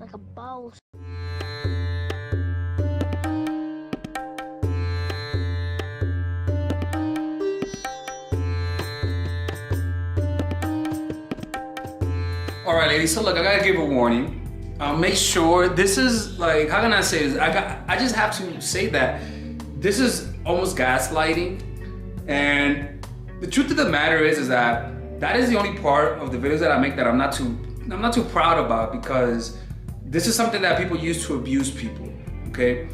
like a boss. All right, ladies, so look, I gotta give a warning. Make sure this is like, how can I say this? I just have to say that this is almost gaslighting. And the truth of the matter is that is the only part of the videos that I make that I'm not too proud about, because this is something that people use to abuse people, okay?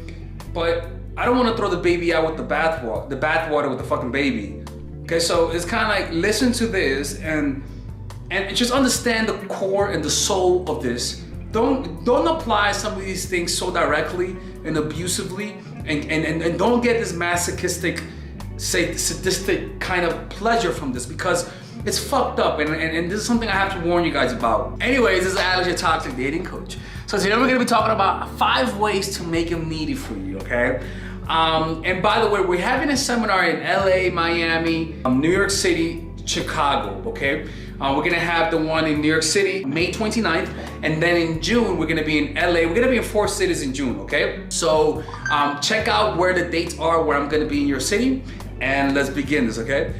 But I don't want to throw the baby out with the bathwater with the fucking baby. Okay, so it's kind of like, listen to this and just understand the core and the soul of this. Don't apply some of these things so directly and abusively, and don't get this masochistic, sadistic kind of pleasure from this, because it's fucked up, and this is something I have to warn you guys about. Anyways, this is Alex, your toxic dating coach. So today we're gonna be talking about 5 ways to make him needy for you, okay? And by the way, we're having a seminar in LA, Miami, New York City, Chicago, okay? We're gonna have the one in New York City, May 29th, and then in June, we're gonna be in LA. We're gonna be in 4 cities in June, okay? So check out where the dates are, where I'm gonna be in your city, and let's begin this, okay?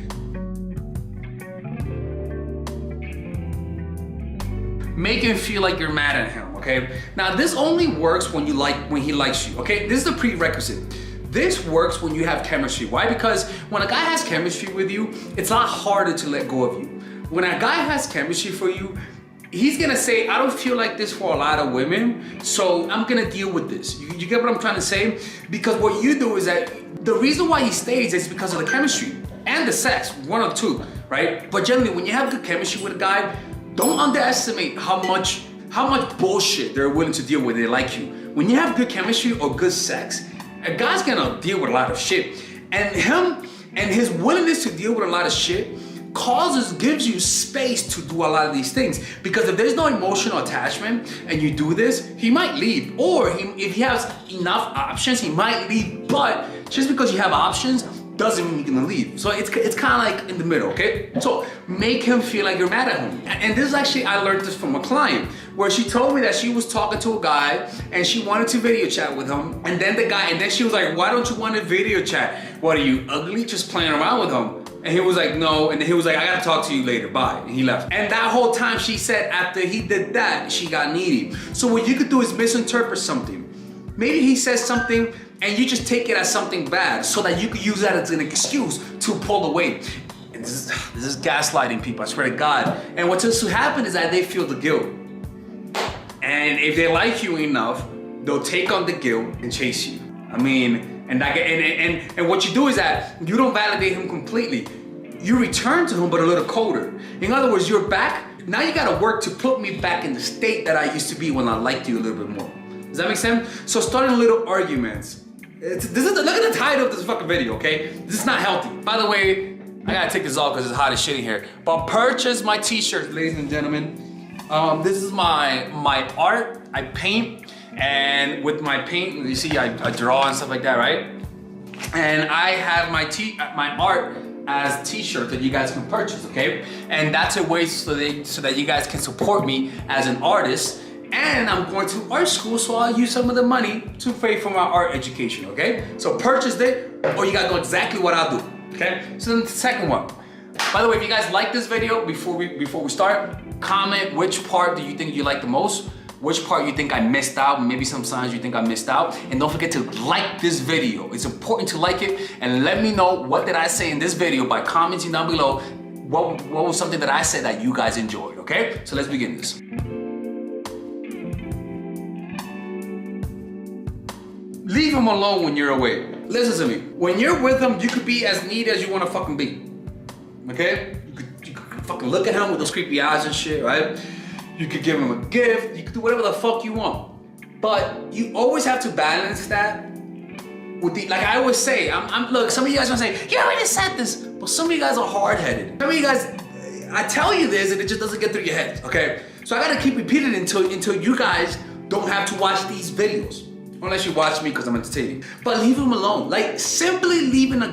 Make him feel like you're mad at him, okay? Now this only works when he likes you, okay? This is the prerequisite. This works when you have chemistry. Why? Because when a guy has chemistry with you, it's a lot harder to let go of you. When a guy has chemistry for you, he's gonna say, I don't feel like this for a lot of women, so I'm gonna deal with this. You get what I'm trying to say? Because what you do is that the reason why he stays is because of the chemistry and the sex, one of the two, right? But generally, when you have good chemistry with a guy, don't underestimate how much bullshit they're willing to deal with. They like you. When you have good chemistry or good sex, a guy's gonna deal with a lot of shit. And his willingness to deal with a lot of shit gives you space to do a lot of these things. Because if there's no emotional attachment and you do this, he might leave. Or if he has enough options, he might leave. But just because you have options doesn't mean you're gonna leave. So it's kind of like in the middle, okay? So make him feel like you're mad at him. And this is actually, I learned this from a client, where she told me that she was talking to a guy and she wanted to video chat with him. And then she was like, why don't you want to video chat? What, are you ugly? Just playing around with him. And he was like, no. And then he was like, I gotta talk to you later, bye. And he left. And that whole time she said after he did that, she got needy. So what you could do is misinterpret something. Maybe he says something and you just take it as something bad, so that you could use that as an excuse to pull away. And this is gaslighting, people, I swear to God. And what tends to happen is that they feel the guilt. And if they like you enough, they'll take on the guilt and chase you. I mean, and what you do is that you don't validate him completely. You return to him, but a little colder. In other words, you're back. Now you gotta work to put me back in the state that I used to be when I liked you a little bit more. Does that make sense? So starting little arguments. Look at the title of this fucking video, okay? This is not healthy. By the way, I gotta take this off because it's hot as shit in here. But purchase my t-shirts, ladies and gentlemen. This is my art. I paint, and with my paint, you see I draw and stuff like that, right? And I have my art as t-shirts that you guys can purchase, okay? And that's a way so that you guys can support me as an artist. And I'm going to art school, so I'll use some of the money to pay for my art education, okay? So purchase it, or you guys know exactly what I'll do, okay? So then the second one. By the way, if you guys like this video, before we start, comment which part do you think you like the most, which part you think I missed out, maybe some signs you think I missed out. And don't forget to like this video. It's important to like it, and let me know what did I say in this video by commenting down below. What was something that I said that you guys enjoyed, okay? So let's begin this. Leave him alone when you're away. Listen to me. When you're with him, you could be as needy as you want to fucking be. Okay? You could fucking look at him with those creepy eyes and shit, right? You could give him a gift. You could do whatever the fuck you want. But you always have to balance that with the, like I always say, look, some of you guys are saying, you already said this, but some of you guys are hard-headed. Some of you guys, I tell you this and it just doesn't get through your head, okay? So I gotta keep repeating it until you guys don't have to watch these videos. Unless you watch me because I'm entertaining. But leave him alone. Like, simply leaving a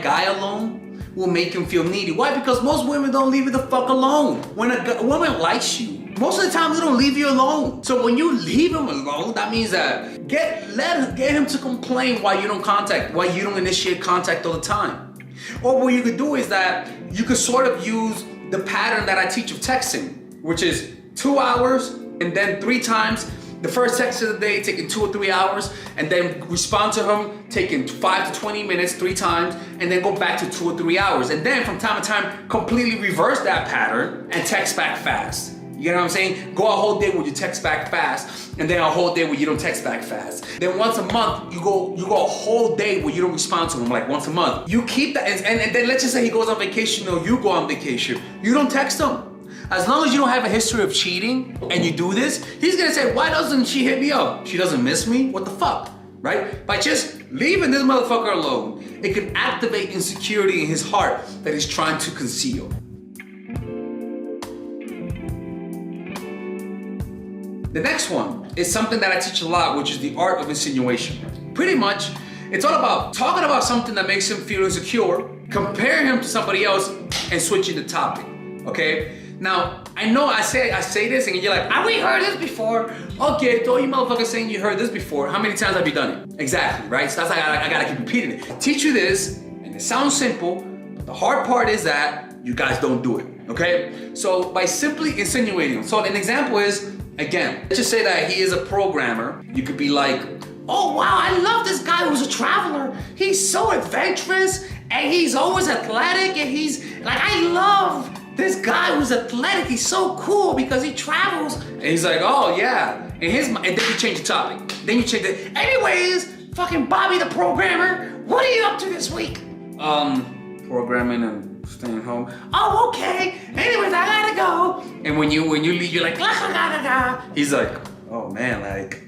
guy alone will make him feel needy. Why? Because most women don't leave you the fuck alone. When a woman likes you, Most of the time, they don't leave you alone. So when you leave him alone, that means that get him to complain why you don't initiate contact all the time. Or what you could do is that you could sort of use the pattern that I teach of texting, which is 2 hours and then 3 times. The first text of the day taking 2 or 3 hours, and then respond to him taking 5 to 20 minutes 3 times, and then go back to 2 or 3 hours. And then from time to time, completely reverse that pattern and text back fast. You know what I'm saying? Go a whole day where you text back fast, and then a whole day where you don't text back fast. Then once a month, you go a whole day where you don't respond to him, like once a month. You keep that, and then let's just say he goes on vacation or you go on vacation. You don't text him. As long as you don't have a history of cheating and you do this, he's gonna say, why doesn't she hit me up? She doesn't miss me? What the fuck, right? By just leaving this motherfucker alone, it can activate insecurity in his heart that he's trying to conceal. The next one is something that I teach a lot, which is the art of insinuation. Pretty much, it's all about talking about something that makes him feel insecure, comparing him to somebody else, and switching the topic, okay? Now, I know I say this and you're like, have we heard this before? Okay, all you motherfuckers saying you heard this before. How many times have you done it? Exactly, right? So that's why I gotta keep repeating it. Teach you this, and it sounds simple, but the hard part is that you guys don't do it, okay? So by simply insinuating, so an example is, again, let's just say that he is a programmer. You could be like, oh wow, I love this guy who's a traveler. He's so adventurous, and he's always athletic, and he's like, I love this guy who's athletic. He's so cool because he travels. And he's like, oh yeah. And then you change the topic. Then you change it. Anyways, fucking Bobby the programmer, what are you up to this week? Programming and staying home. Oh, okay. Anyways, I gotta go. And when you leave, you're like, he's like, oh man, like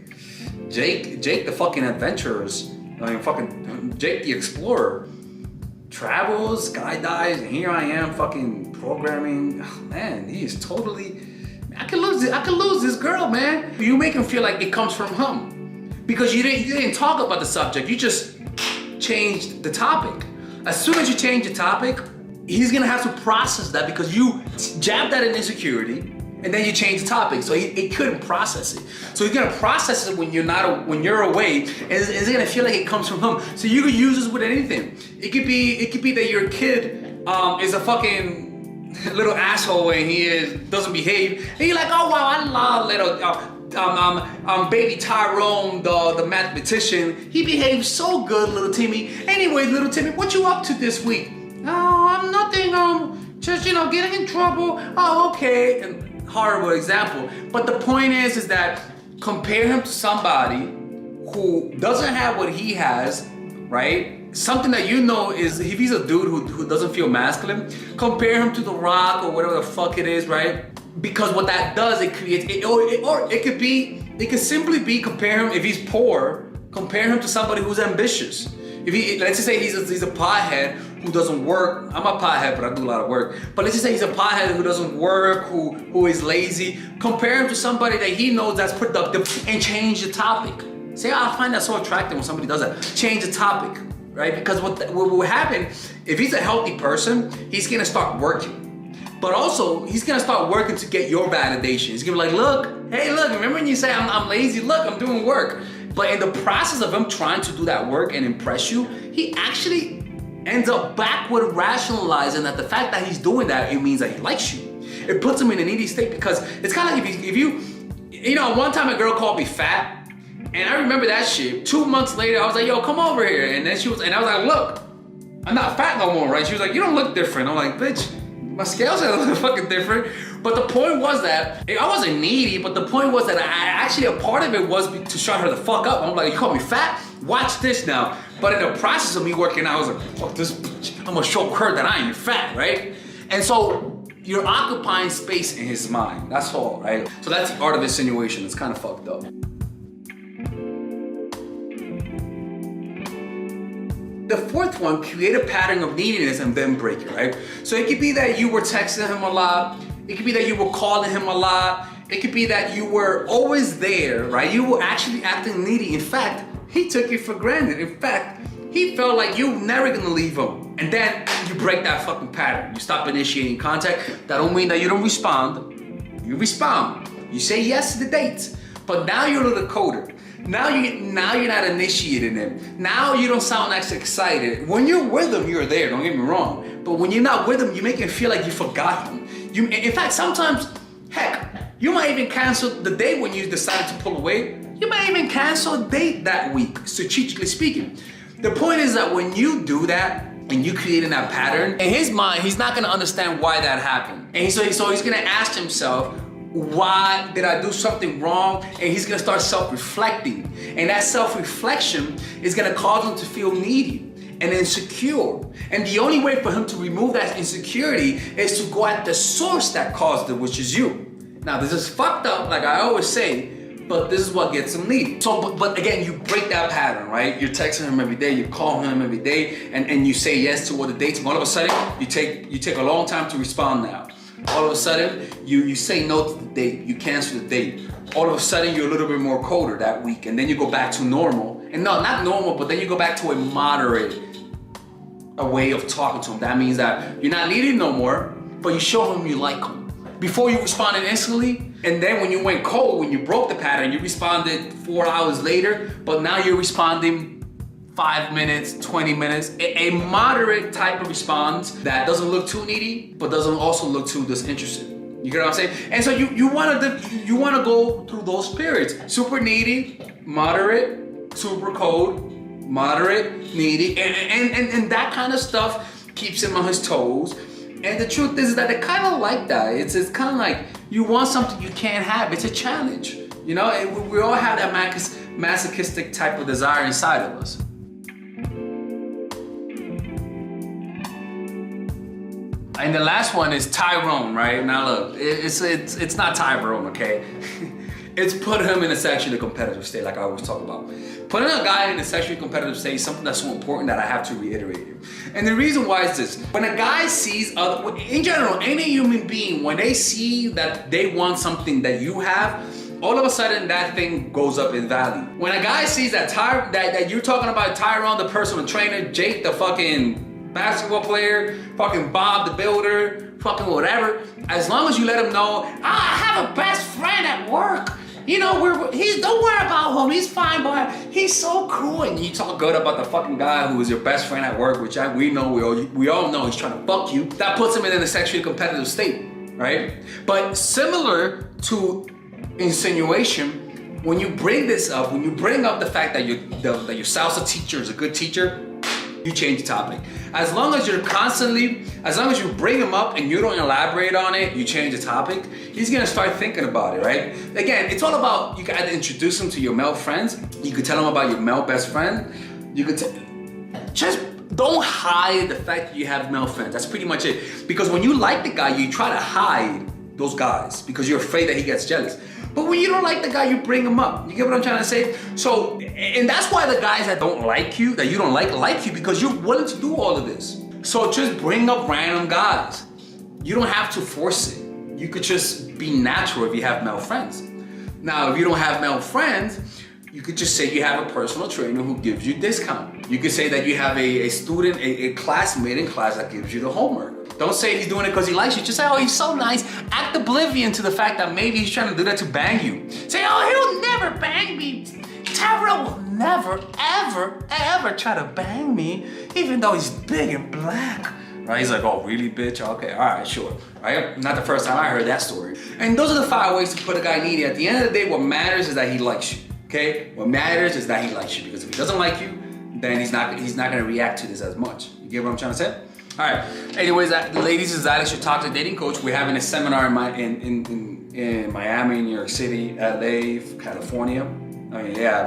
Jake the fucking adventurers. I mean, fucking Jake the explorer. Travels, skydives, and here I am fucking programming. Oh, man, he is totally, I could lose this girl, man. You make him feel like it comes from him because you didn't talk about the subject. You just changed the topic. As soon as you change the topic, he's gonna have to process that because you jabbed at an insecurity and then you change the topic. So he couldn't process it. So he's gonna process it when you're away, and it's gonna feel like it comes from him. So you could use this with anything. It could be that your kid is a fucking little asshole and he doesn't behave, and you're like, oh wow, I love little baby Tyrone, the mathematician. He behaves so good, little Timmy. Anyways, little Timmy, what you up to this week? Oh, I'm nothing. Just getting in trouble. Oh, okay. And horrible example. But the point is that compare him to somebody who doesn't have what he has, right? Something that you know is, if he's a dude who doesn't feel masculine, compare him to The Rock or whatever the fuck it is, right? Because what that does, it creates, or it could simply be compare him, if he's poor, compare him to somebody who's ambitious. Let's just say he's a pothead who doesn't work. I'm a pothead, but I do a lot of work. But let's just say he's a pothead who doesn't work, who is lazy. Compare him to somebody that he knows that's productive and change the topic. Say, I find that so attractive when somebody does that. Change the topic, right? Because what will happen, if he's a healthy person, he's gonna start working. But also, he's gonna start working to get your validation. He's gonna be like, look, hey, look, remember when you say I'm lazy? Look, I'm doing work. But in the process of him trying to do that work and impress you, he actually ends up backward rationalizing that the fact that he's doing that, it means that he likes you. It puts him in a needy state because it's kind of like if you one time a girl called me fat, and I remember that shit. 2 months later, I was like, yo, come over here. And then I was like, look, I'm not fat no more, right? She was like, you don't look different. I'm like, bitch, my scales are looking fucking different. But the point was that, I wasn't needy, but the point was that a part of it was to shut her the fuck up. I'm like, you call me fat? Watch this now. But in the process of me working out, I was like, fuck this bitch. I'm gonna show her that I ain't fat, right? And so you're occupying space in his mind. That's all, right? So that's the art of insinuation. It's kind of fucked up. The fourth one, create a pattern of neediness and then break it, right? So it could be that you were texting him a lot. It could be that you were calling him a lot. It could be that you were always there, right? You were actually acting needy. In fact, he took you for granted. In fact, he felt like you were never gonna leave him. And then you break that fucking pattern. You stop initiating contact. That don't mean that you don't respond. You respond. You say yes to the dates. But now you're a little colder. Now you're not initiating them. Now you don't sound as excited. When you're with them, you're there, don't get me wrong. But when you're not with them, you make him feel like you forgot him. In fact, sometimes, heck, you might even cancel the day when you decided to pull away. You might even cancel a date that week, strategically speaking. The point is that when you do that, and you creating that pattern, in his mind, he's not gonna understand why that happened. And so he's gonna ask himself, why did I do something wrong? And he's gonna start self-reflecting. And that self-reflection is gonna cause him to feel needy and insecure. And the only way for him to remove that insecurity is to go at the source that caused it, which is you. Now, this is fucked up, like I always say, but this is what gets him needy. So, but again, you break that pattern, right? You're texting him every day, you call him every day, and you say yes to all the dates, and all of a sudden, you take a long time to respond now. All of a sudden, you say no to the date, you cancel the date. All of a sudden, you're a little bit more colder that week, and then you go back to normal. And no, not normal, but then you go back to a moderate way of talking to him. That means that you're not needing no more, but you show him you like him. Before you responded instantly, and then when you went cold, when you broke the pattern, you responded 4 hours later, but now you're responding 5 minutes, 20 minutes, a moderate type of response that doesn't look too needy, but doesn't also look too disinterested. You get what I'm saying? And so you want to go through those periods: super needy, moderate, super cold, moderate, needy, and that kind of stuff keeps him on his toes. And the truth is that they kind of like that. It's kind of like you want something you can't have. It's a challenge. You know, we all have that masochistic type of desire inside of us. And the last one is Tyrone, right? Now look, it's not Tyrone, okay? It's put him in a sexually competitive state, like I always talk about. Putting a guy in a sexually competitive state is something that's so important that I have to reiterate it. And the reason why is this: when a guy sees in general, any human being, when they see that they want something that you have, all of a sudden that thing goes up in value. When a guy sees that that you're talking about Tyrone, the personal trainer, Jake, the fucking basketball player, fucking Bob, the builder, fucking whatever, as long as you let him know, I have a best friend at work. You know, don't worry about him, he's fine, but he's so cool. And you talk good about the fucking guy who is your best friend at work, which we all know he's trying to fuck you. That puts him in a sexually competitive state, right? But similar to insinuation, when you bring this up, when you bring up the fact that your salsa teacher is a good teacher, you change the topic. As long as you bring him up and you don't elaborate on it, you change the topic, he's gonna start thinking about it, right? Again, it's all about, you can either introduce him to your male friends, you could tell him about your male best friend, you could just don't hide the fact that you have male friends. That's pretty much it. Because when you like the guy, you try to hide those guys because you're afraid that he gets jealous. But when you don't like the guy, you bring him up. You get what I'm trying to say? So, and that's why the guys that don't like you, that you don't like you, because you're willing to do all of this. So just bring up random guys. You don't have to force it. You could just be natural if you have male friends. Now, if you don't have male friends, you could just say you have a personal trainer who gives you discount. You could say that you have a student, a classmate in class that gives you the homework. Don't say he's doing it because he likes you. Just say, oh, he's so nice. Act oblivion to the fact that maybe he's trying to do that to bang you. Say, oh, he'll never bang me. Tyrell will never, ever, ever try to bang me, even though he's big and black. Right? He's like, oh, really, bitch? Okay, all right, sure. Right? Not the first time I heard that story. And those are the 5 ways to put a guy needy. At the end of the day, what matters is that he likes you. Okay? What matters is that he likes you, because if he doesn't like you, then he's not gonna react to this as much. You get what I'm trying to say? All right. Anyways, ladies, this is Alex, your toxic dating coach. We're having a seminar in Miami, New York City, LA, California.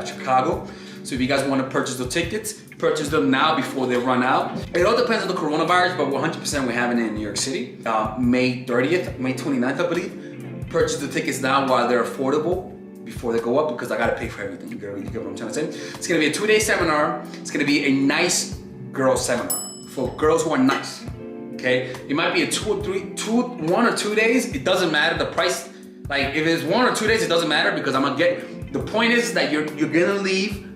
Chicago. So if you guys want to purchase the tickets, purchase them now before they run out. It all depends on the coronavirus, but 100% we're having it in New York City. May 30th, May 29th, I believe. Purchase the tickets now while they're affordable before they go up, because I gotta pay for everything. You get what I'm trying to say? It's gonna be a 2-day seminar. It's gonna be a nice girl seminar for girls who are nice. Okay? It might be a 1 or 2 days. It doesn't matter. The price, like if it's 1 or 2 days, it doesn't matter, because I'm gonna get. The point is that you're gonna leave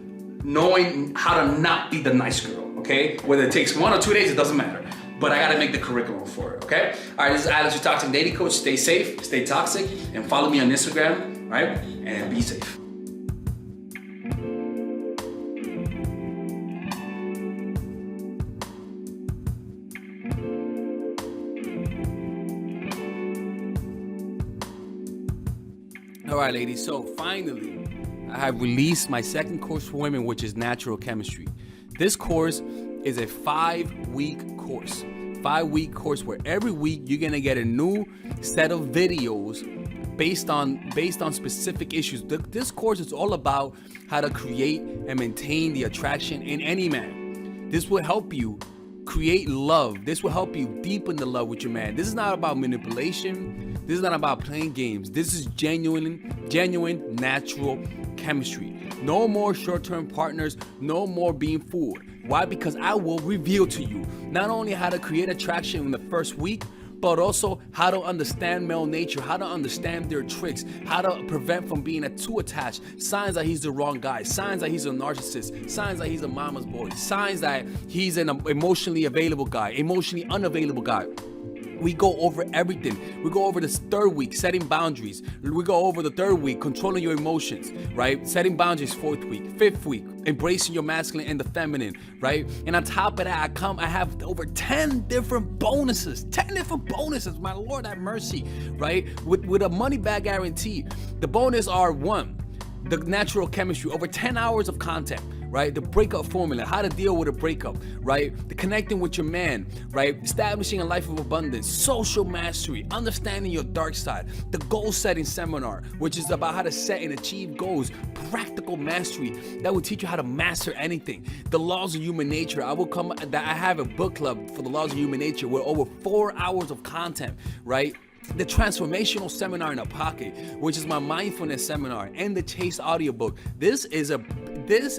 knowing how to not be the nice girl. Okay? Whether it takes 1 or 2 days, it doesn't matter. but I gotta make the curriculum for it, okay? All right, this is Alex, your Toxic Dating Coach. Stay safe, stay toxic, and follow me on Instagram, right? And be safe. All right, ladies, so finally, I have released my second course for women, which is Natural Chemistry. This course is a 5-week course. 5-week course where every week you're gonna get a new set of videos based on specific issues. This course is all about how to create and maintain the attraction in any man. This will help you create love. This will help you deepen the love with your man. This is not about manipulation. This is not about playing games. This is genuine natural chemistry. No more short-term partners, no more being fooled. Why? Because I will reveal to you not only how to create attraction in the first week, but also how to understand male nature, how to understand their tricks, how to prevent from being too attached, signs that he's the wrong guy, signs that he's a narcissist, signs that he's a mama's boy, signs that he's an emotionally available guy, emotionally unavailable guy. We go over everything. We go over this 3rd week, setting boundaries. We go over the 3rd week, controlling your emotions, right? Setting boundaries, 4th week, 5th week, embracing your masculine and the feminine, right? And on top of that, I have over 10 different bonuses. 10 different bonuses, my Lord have mercy, right? With a money back guarantee. The bonus are 1, the natural chemistry, over 10 hours of content, right? The breakup formula, how to deal with a breakup, right? The connecting with your man, right? Establishing a life of abundance, social mastery, understanding your dark side, the goal setting seminar, which is about how to set and achieve goals, practical mastery that will teach you how to master anything. The laws of human nature, I have a book club for the laws of human nature with over 4 hours of content, right? The transformational seminar in a pocket, which is my mindfulness seminar, and the Chase audiobook. This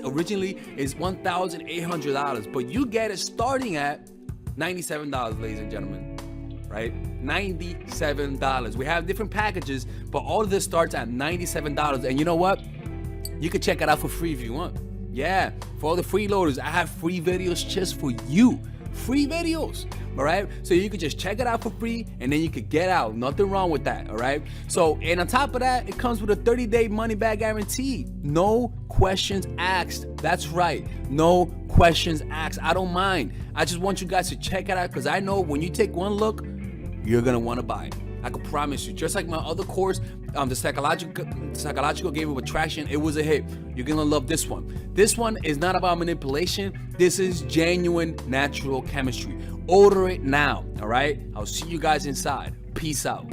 originally is $1,800, but you get it starting at $97, ladies and gentlemen, right? $97. We have different packages, but all of this starts at $97. And you know what? You can check it out for free if you want. Yeah, for all the freeloaders, I have free videos just for you. Free videos, all right? So you could just check it out for free and then you could get out. Nothing wrong with that, all right? So, and on top of that, it comes with a 30-day money-back guarantee. No questions asked. That's right. No questions asked. I don't mind. I just want you guys to check it out because I know when you take one look, you're going to want to buy it. I can promise you. Just like my other course, the psychological game of attraction, it was a hit. You're gonna love this one. This one is not about manipulation. This is genuine natural chemistry. Order it now, all right? I'll see you guys inside. Peace out.